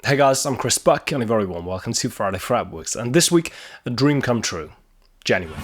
Hey guys, I'm Chris Buck and a very warm welcome to Friday Fretworks, and this week, a dream come true. Genuinely.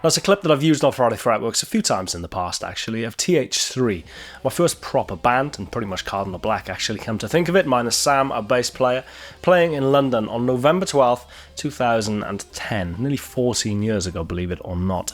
That's a clip that I've used on Friday Fretworks a few times in the past, actually, of TH3, my first proper band, and pretty much Cardinal Black, actually, come to think of it, minus Sam, our bass player, playing in London on November 12th, 2010, nearly 14 years ago, believe it or not.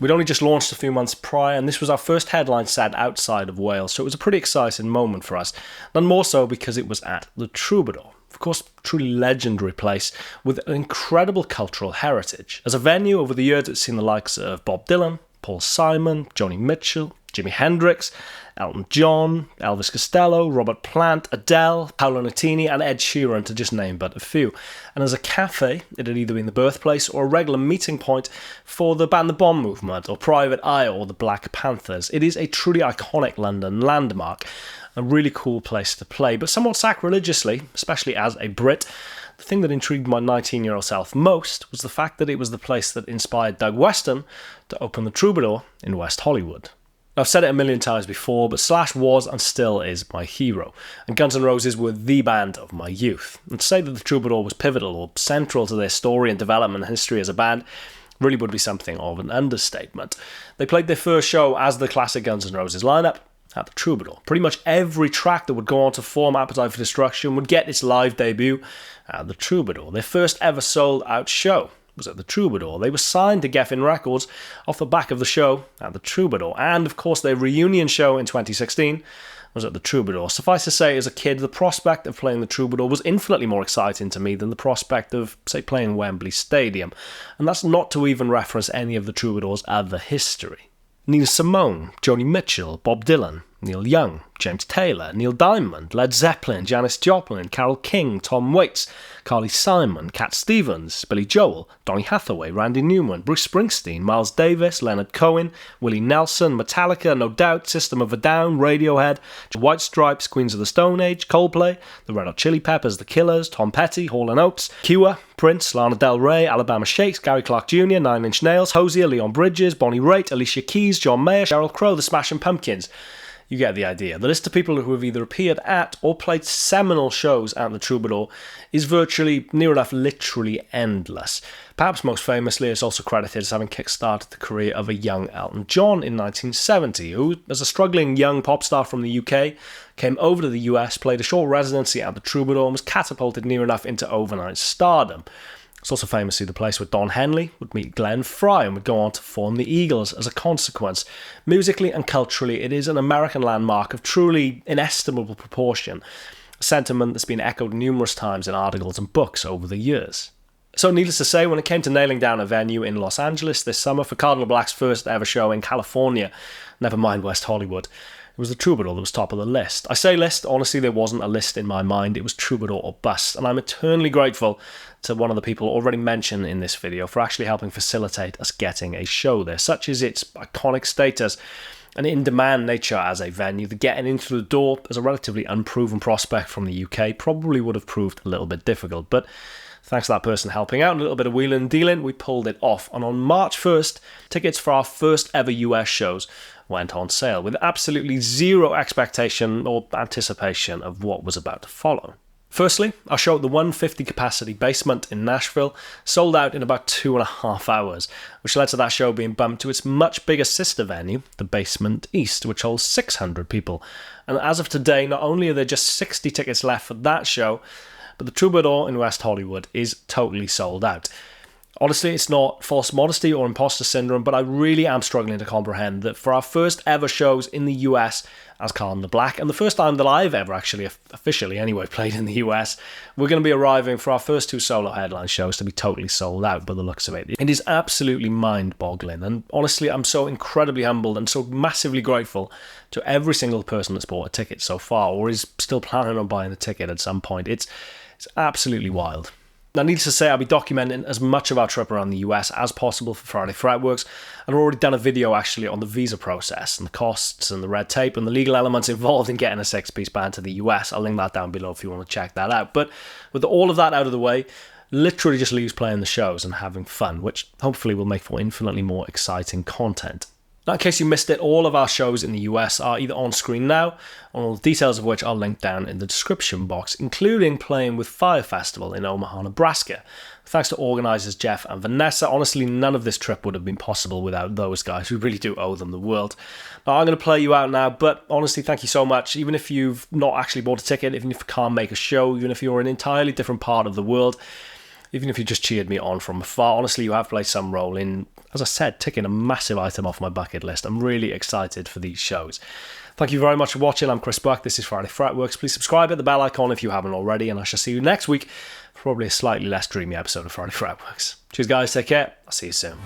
We'd only just launched a few months prior, and this was our first headline set outside of Wales, so it was a pretty exciting moment for us, none more so because it was at the Troubadour. Of course, truly legendary place with an incredible cultural heritage. As a venue, over the years, it's seen the likes of Bob Dylan, Paul Simon, Joni Mitchell, Jimi Hendrix, Elton John, Elvis Costello, Robert Plant, Adele, Paolo Nutini, and Ed Sheeran, to just name but a few. And as a cafe, it had either been the birthplace or a regular meeting point for the Ban the Bomb movement, or Private Eye, or the Black Panthers. It is a truly iconic London landmark. A really cool place to play, but somewhat sacrilegiously, especially as a Brit, the thing that intrigued my 19-year-old self most was the fact that it was the place that inspired Doug Weston to open the Troubadour in West Hollywood. I've said it a million times before, but Slash was and still is my hero, and Guns N' Roses were the band of my youth. And to say that the Troubadour was pivotal or central to their story and development and history as a band really would be something of an understatement. They played their first show as the classic Guns N' Roses lineup at the Troubadour. Pretty much every track that would go on to form Appetite for Destruction would get its live debut at the Troubadour. Their first ever sold-out show was at the Troubadour. They were signed to Geffen Records off the back of the show at the Troubadour. And, of course, their reunion show in 2016 was at the Troubadour. Suffice to say, as a kid, the prospect of playing the Troubadour was infinitely more exciting to me than the prospect of, say, playing Wembley Stadium. And that's not to even reference any of the Troubadour's other history. Nina Simone, Joni Mitchell, Bob Dylan, Neil Young, James Taylor, Neil Diamond, Led Zeppelin, Janis Joplin, Carole King, Tom Waits, Carly Simon, Cat Stevens, Billy Joel, Donny Hathaway, Randy Newman, Bruce Springsteen, Miles Davis, Leonard Cohen, Willie Nelson, Metallica, No Doubt, System of a Down, Radiohead, White Stripes, Queens of the Stone Age, Coldplay, the Red Hot Chili Peppers, The Killers, Tom Petty, Hall & Oates, Cure, Prince, Lana Del Rey, Alabama Shakes, Gary Clark Jr., Nine Inch Nails, Hosier, Leon Bridges, Bonnie Raitt, Alicia Keys, John Mayer, Sheryl Crow, The Smashing Pumpkins. You get the idea. The list of people who have either appeared at or played seminal shows at the Troubadour is virtually, near enough, literally endless. Perhaps most famously, it's also credited as having kick-started the career of a young Elton John in 1970, who, as a struggling young pop star from the UK, came over to the US, played a short residency at the Troubadour, and was catapulted near enough into overnight stardom. It's also famously the place where Don Henley would meet Glenn Frey and would go on to form the Eagles as a consequence. Musically and culturally, it is an American landmark of truly inestimable proportion, a sentiment that's been echoed numerous times in articles and books over the years. So needless to say, when it came to nailing down a venue in Los Angeles this summer for Cardinal Black's first ever show in California, never mind West Hollywood, it was the Troubadour that was top of the list. I say list, honestly there wasn't a list in my mind, it was Troubadour or bust, and I'm eternally grateful to one of the people already mentioned in this video for actually helping facilitate us getting a show there. Such is its iconic status and in-demand nature as a venue, that getting in through the door as a relatively unproven prospect from the UK probably would have proved a little bit difficult, but Thanks to that person helping out, a little bit of wheeling and dealing, we pulled it off. And on March 1st, tickets for our first ever US shows went on sale with absolutely zero expectation or anticipation of what was about to follow. Firstly, our show at the 150 capacity Basement in Nashville sold out in about 2.5 hours, which led to that show being bumped to its much bigger sister venue, the Basement East, which holds 600 people. And as of today, not only are there just 60 tickets left for that show, but the Troubadour in West Hollywood is totally sold out. Honestly, it's not false modesty or imposter syndrome, but I really am struggling to comprehend that for our first ever shows in the US as Cardinal Black, and the first time that I've ever actually, officially anyway, played in the US, we're going to be arriving for our first 2 solo headline shows to be totally sold out by the looks of it. It is absolutely mind-boggling, and honestly, I'm so incredibly humbled and so massively grateful to every single person that's bought a ticket so far, or is still planning on buying a ticket at some point. It's absolutely wild. Now, needless to say, I'll be documenting as much of our trip around the US as possible for Friday Fretworks. I've already done a video actually on the visa process and the costs and the red tape and the legal elements involved in getting a 6-piece band to the US. I'll link that down below if you want to check that out. But with all of that out of the way, literally just leaves playing the shows and having fun, which hopefully will make for infinitely more exciting content. Now, in case you missed it, all of our shows in the US are either on screen now, all the details of which I'll link down in the description box, including playing with Fire Festival in Omaha, Nebraska. Thanks to organisers Jeff and Vanessa. Honestly, none of this trip would have been possible without those guys. We really do owe them the world. Now, I'm going to play you out now, but honestly, thank you so much. Even if you've not actually bought a ticket, even if you can't make a show, even if you're in an entirely different part of the world, even if you just cheered me on from afar, honestly, you have played some role in, as I said, ticking a massive item off my bucket list. I'm really excited for these shows. Thank you very much for watching. I'm Chris Buck. This is Friday Fretworks. Please subscribe, hit the bell icon if you haven't already, and I shall see you next week for probably a slightly less dreamy episode of Friday Fretworks. Cheers, guys. Take care. I'll see you soon.